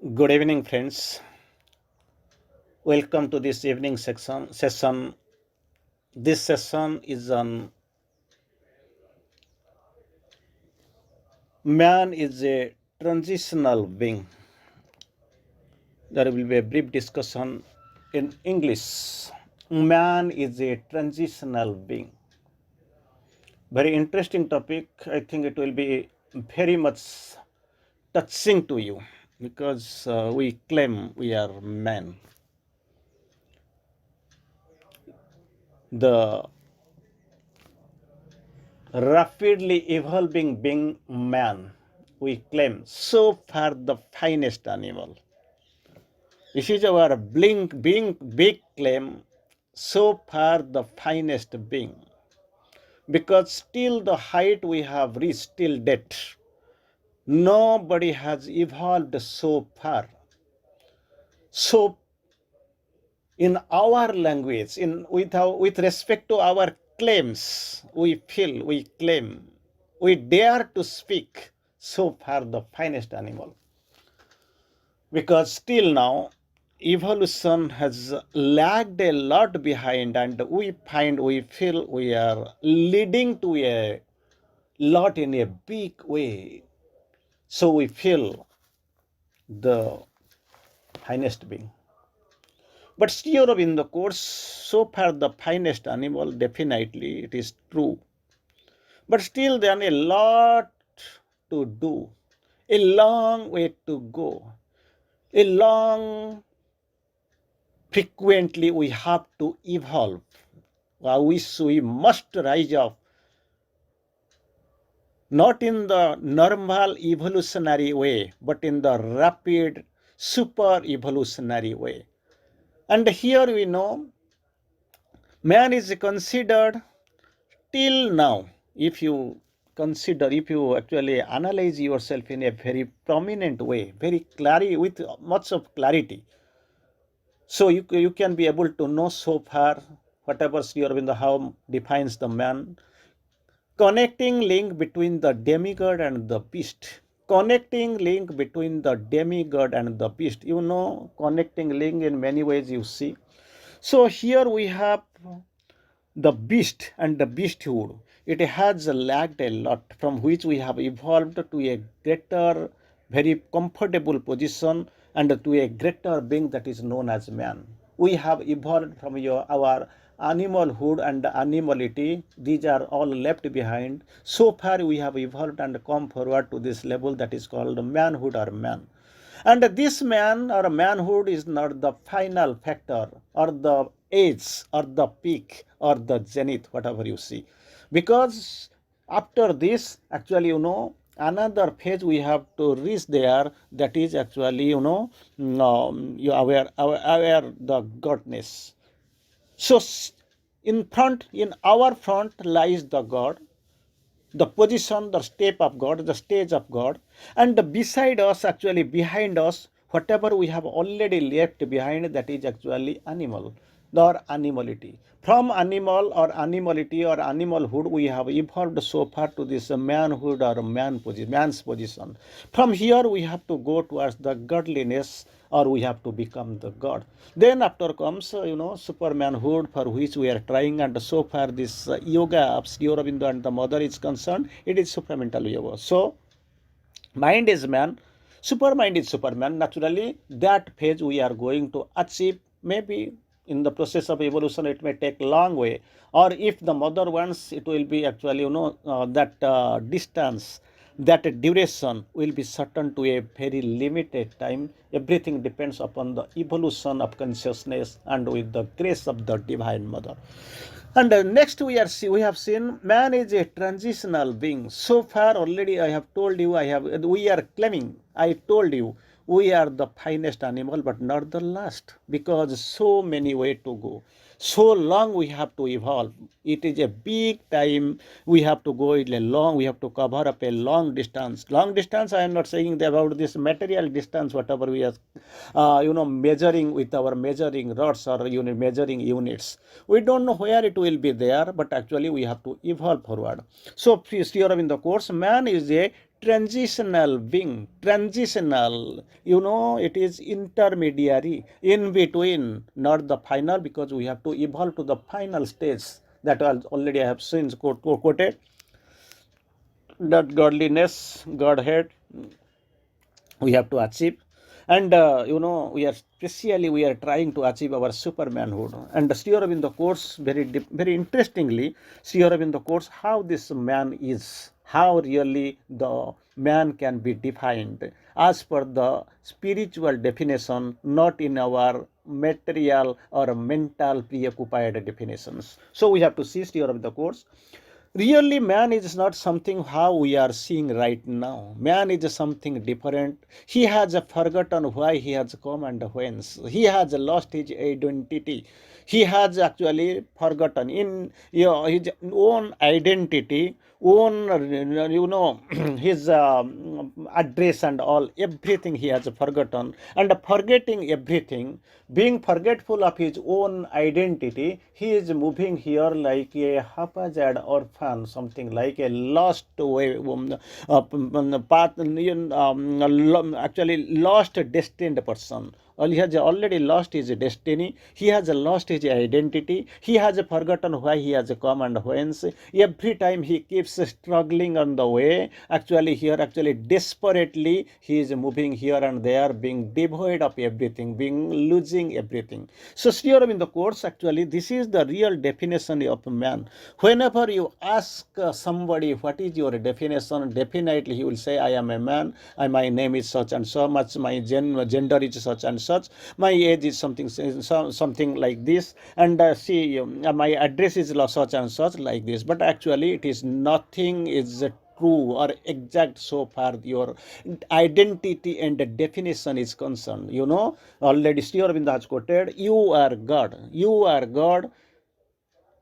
Good evening, friends. Welcome to this evening session. This session is on man is a transitional being. There will be a brief discussion in English. Man is a transitional being. Very interesting topic. I think it will be very much touching to you because we claim we are men. The rapidly evolving being man, we claim, so far the finest animal. This is our being big claim, so far the finest being. Because still the height we have reached till date, nobody has evolved so far. So in our language, with respect to our claims, we feel, we claim, we dare to speak, so far the finest animal. Because still now, evolution has lagged a lot behind, and we feel we are leading to a lot in a big way. So we feel the finest being. But still, in the course, so far the finest animal, definitely it is true. But still, there are a lot to do, a long way to go, a long, frequently we have to evolve. We must rise up, not in the normal evolutionary way, but in the rapid super evolutionary way. And here we know man is considered till now, if you actually analyze yourself in a very prominent way, very clarity, with much of clarity, so you can be able to know so far whatever Sri Aurobindo how defines the man, connecting link between the demigod and the beast. Connecting link between the demigod and the beast. You know, connecting link in many ways you see. So here we have the beast and the beasthood. It has lagged a lot, from which we have evolved to a greater, very comfortable position and to a greater being that is known as man. We have evolved from our animalhood and animality. These are all left behind. So far we have evolved and come forward to this level that is called manhood or man. And this man or manhood is not the final factor or the age or the peak or the zenith, whatever you see. Because after this, actually, another phase we have to reach there, that is actually, you aware the godness. So in our front lies the God, the position, the step of God, the stage of God, and beside us, actually behind us, whatever we have already left behind, that is actually animal or animality. From animal or animality or animalhood, we have evolved so far to this manhood or man's position. From here, we have to go towards the godliness, or we have to become the God. Then after comes, supermanhood, for which we are trying, and so far this yoga of Sri Aurobindo and the mother is concerned, it is supramental yoga. So mind is man, supermind is superman. Naturally, that phase we are going to achieve, maybe in the process of evolution it may take long way, or if the mother wants, it will be actually, that distance, that duration will be certain to a very limited time. Everything depends upon the evolution of consciousness and with the grace of the divine mother. And next we have seen man is a transitional being. So far already I have told you, we are claiming, I told you, we are the finest animal, but not the last, because so many way to go. So long we have to evolve. It is a big time. We have to go in a long, we have to cover up a long distance. Long distance, I am not saying about this material distance, whatever we are, measuring with our measuring rods or measuring units. We don't know where it will be there, but actually we have to evolve forward. So, in the course, man is a transitional being. Transitional, it is intermediary, in between, not the final, because we have to evolve to the final stage that already I have since quoted. That godliness, Godhead, we have to achieve. And we are specially we are trying to achieve our supermanhood. And Sri Aurobindo quotes very interestingly, Sri Aurobindo quotes how this man is, how really the man can be defined as per the spiritual definition, not in our material or mental preoccupied definitions. So we have to see Sri Aurobindo quotes. Really, man is not something how we are seeing right now. Man is something different. He has forgotten why he has come and whence. He has lost his identity. He has actually forgotten in his own identity, own his address and all, everything he has forgotten. And forgetting everything, being forgetful of his own identity, he is moving here like a haphazard orphan, something like a lost way, path, actually lost destined person. He has already lost his destiny. He has lost his identity. He has forgotten why he has come and whence. Every time he keeps struggling on the way. Actually desperately he is moving here and there, being devoid of everything, being losing everything. So Sri Aurobindo quotes, actually this is the real definition of man. Whenever you ask somebody what is your definition, definitely he will say, I am a man, my name is such and so much, my gender is such and such, my age is something like this, and see, my address is such and such like this. But actually it is nothing is true or exact so far your identity and definition is concerned. Already Sri Aurobindo has quoted, you are God,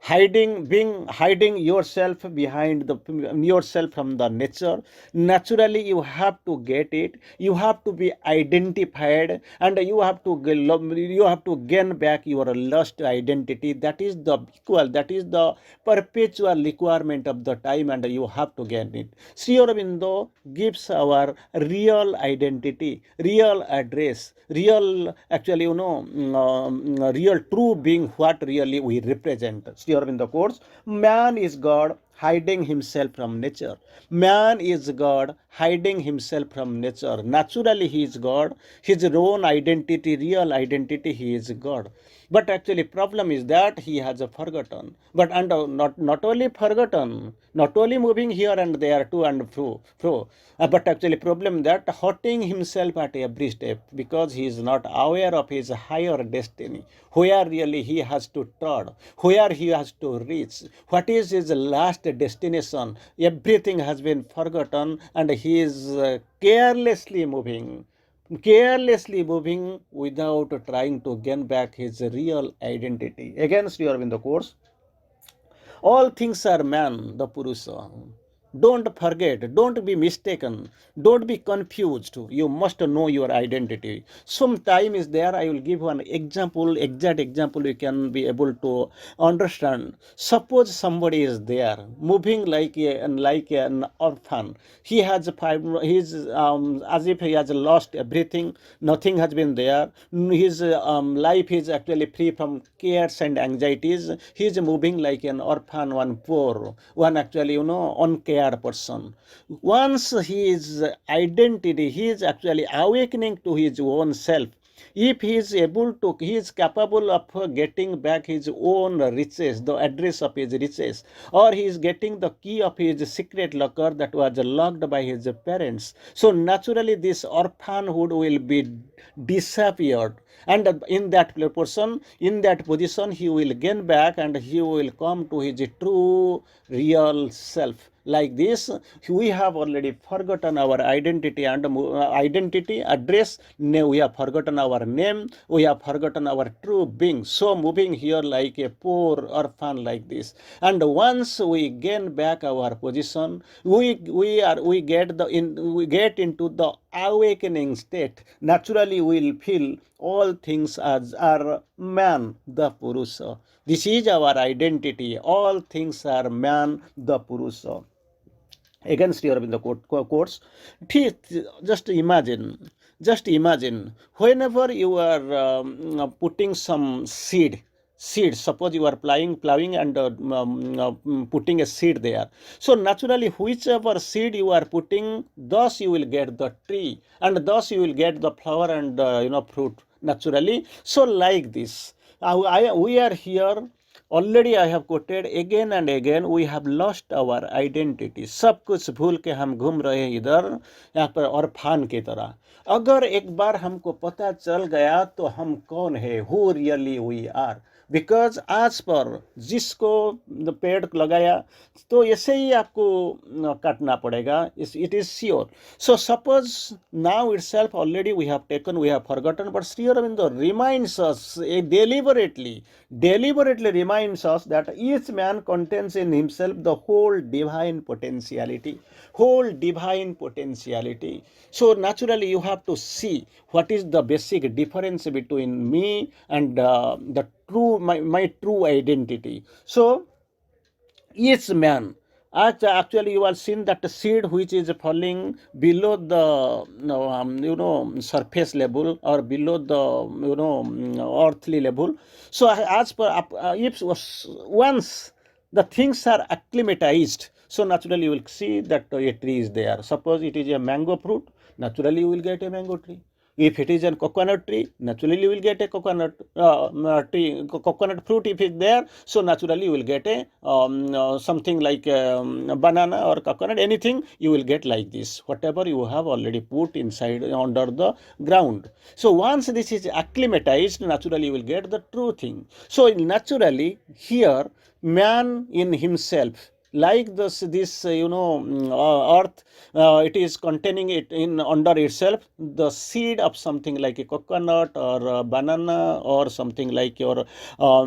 hiding yourself behind the yourself from the nature. Naturally you have to get it, you have to be identified, and you have to gain back your lost identity. That is the perpetual requirement of the time, and you have to gain it. Sri Aurobindo gives our real identity, real address, real, actually, real true being, what really we represent. Sri Aurobindo quotes, man is God hiding himself from nature. Man is God hiding himself from nature. Naturally he is God. His own identity, real identity, he is God. But actually problem is that he has forgotten. But and not only forgotten, not only moving here and there to and fro, but actually problem that hurting himself at every step, because he is not aware of his higher destiny, where really he has to tread, where he has to reach, what is his last destination. Everything has been forgotten, and he is carelessly moving without trying to gain back his real identity. Again, Sri Aurobindo quotes, all things are man, the Purusha. Don't forget, don't be mistaken, don't be confused. You must know your identity. Some time is there, I will give one example, exact example you can be able to understand. Suppose somebody is there, moving like an orphan. He has as if he has lost everything, nothing has been there. His life is actually free from cares and anxieties. He is moving like an orphan, one poor, one actually, uncared person. Once his identity, he is actually awakening to his own self. If he is able to, he is capable of getting back his own riches, the address of his riches, or he is getting the key of his secret locker that was locked by his parents. So naturally this orphanhood will be disappeared, and in that person, in that position, he will gain back, and he will come to his true real self. Like this, we have already forgotten our identity and identity address. We have forgotten our name, we have forgotten our true being, so moving here like a poor orphan like this. And once we gain back our position, we get into the awakening state. Naturally we will feel all things as are man, the Purusha. This is our identity. All things are man, the Purusha. against your in the courts. Just imagine whenever you are putting some seed, suppose you are plowing and putting a seed there. So naturally whichever seed you are putting, thus you will get the tree, and thus you will get the flower and fruit naturally. So like this, we are here. Already I have quoted again and again, we have lost our identity. सब कुछ भूल के हम घूम रहे हैं इधर, यहाँ पर orphan की तरह. अगर एक बार हमको पता चल गया तो हम कौन है, who really we are. Because आज पर जिसको पेड़ लगाया तो ऐसे ही आपको काटना पड़ेगा. It is sure. So suppose now itself already we have taken, we have forgotten, but Shri Aurobindo reminds us deliberately reminds us that each man contains in himself the whole divine potentiality. So naturally you have to see what is the basic difference between me and the true my true identity. So each man, actually you have seen that seed which is falling below the surface level or below the earthly level. So as per if once the things are acclimatized, so naturally you will see that a tree is there. Suppose it is a mango fruit, naturally you will get a mango tree. If it is a coconut tree, naturally you will get a coconut coconut fruit if it's there. So naturally you will get a something like banana or coconut, anything you will get like this, whatever you have already put inside under the ground. So once this is acclimatized, naturally you will get the true thing. So naturally here man in himself, like this earth, it is containing it in under itself the seed of something like a coconut or a banana or something like your a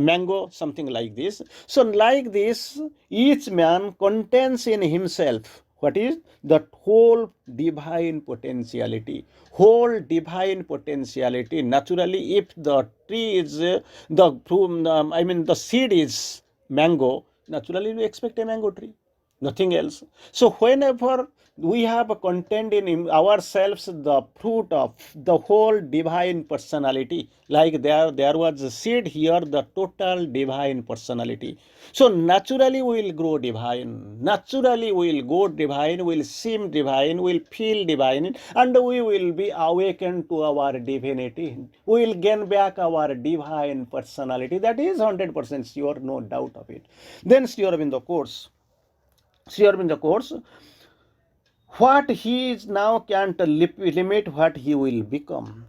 mango, something like this. So like this, each man contains in himself what is the whole divine potentiality. Naturally if the tree is the seed is mango, naturally we expect a mango tree, nothing else. So whenever we have contained in ourselves the fruit of the whole divine personality, like there was a seed here, the total divine personality. So naturally we will grow divine, we will seem divine, we will feel divine, and we will be awakened to our divinity. We will gain back our divine personality. That is 100% sure, no doubt of it. Then Sri Aurobindo quotes, what he is now can't limit what he will become.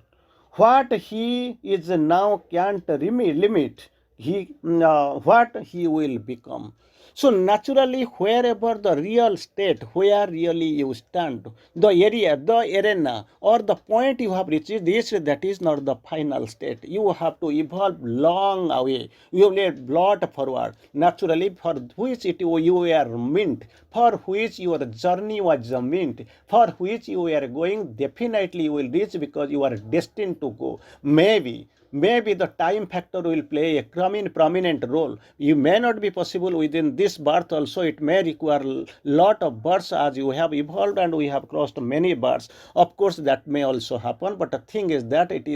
What he is now can't limit what he will become. So naturally, wherever the real state, where really you stand, the area, the arena, or the point you have reached, that is not the final state. You have to evolve long away. You will blot forward. Naturally, for which you were meant, for which your journey was meant, for which you are going, definitely you will reach because you are destined to go. Maybe the time factor will play a prominent role. You may not be possible within this birth also. It may require a lot of births as you have evolved and we have crossed many births. Of course, that may also happen. But the thing is that it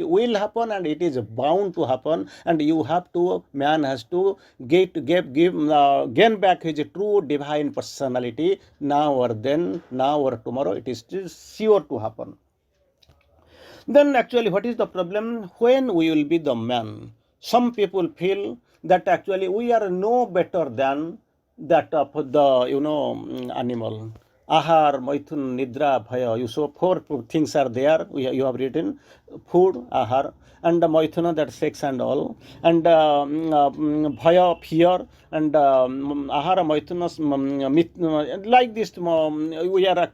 will happen and it is bound to happen. And man has to gain back his true divine personality now or tomorrow. It is sure to happen. Then actually what is the problem? When we will be the man? Some people feel that actually we are no better than that of the animal. Ahar, Maithun, Nidra, Bhaya. You saw 4 things are there. You have written food, Ahar, and Maithuna, that sex and all, and Bhaya, fear, and Ahara, Maithuna, like this. We are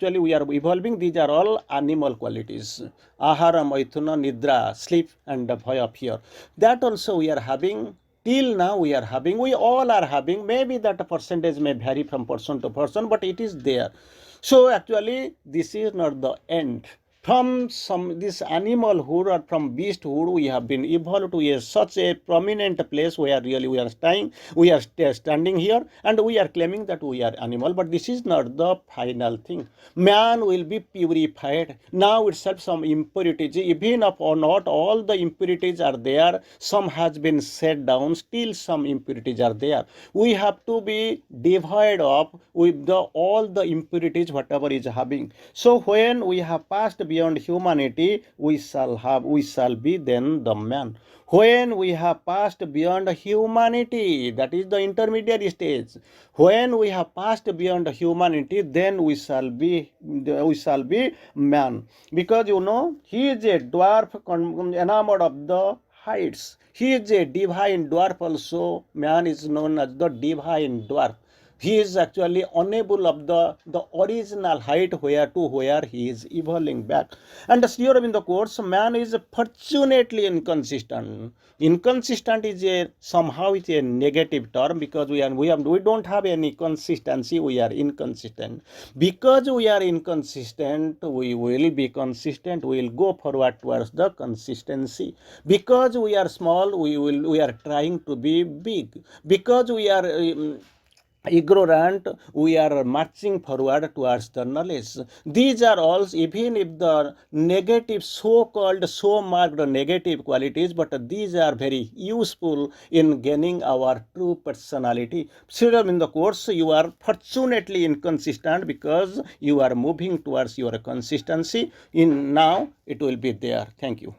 evolving. These are all animal qualities. Ahara, Maithuna, Nidra, sleep, and Bhaya, fear. That also we are having. Till now we all are having, maybe that percentage may vary from person to person, but it is there. So actually this is not the end. from some this animalhood or from beasthood, we have been evolved to such a prominent place where really we are standing here, and we are claiming that we are animal. But this is not the final thing. Man will be purified. Now itself some impurities, even if or not all the impurities are there, some has been set down, still some impurities are there. We have to be devoid of with the all the impurities whatever is having. So when we have passed beyond humanity, we shall be then the man. When we have passed beyond humanity, that is the intermediate stage. When we have passed beyond humanity, then we shall be man. Because he is a dwarf enamored of the heights. He is a divine dwarf also. Man is known as the divine dwarf. He is actually unable of the original height where he is evolving back. And here in the course, man is fortunately inconsistent. Inconsistent is somehow it's a negative term, because we don't have any consistency. We are inconsistent. Because we are inconsistent, we will be consistent. We will go forward towards the consistency. Because we are small, we are trying to be big. Because we are ignorant, we are marching forward towards the knowledge. These are all, even if the negative, so-called, so-marked negative qualities, but these are very useful in gaining our true personality. So in the course, you are fortunately inconsistent because you are moving towards your consistency. In now, it will be there. Thank you.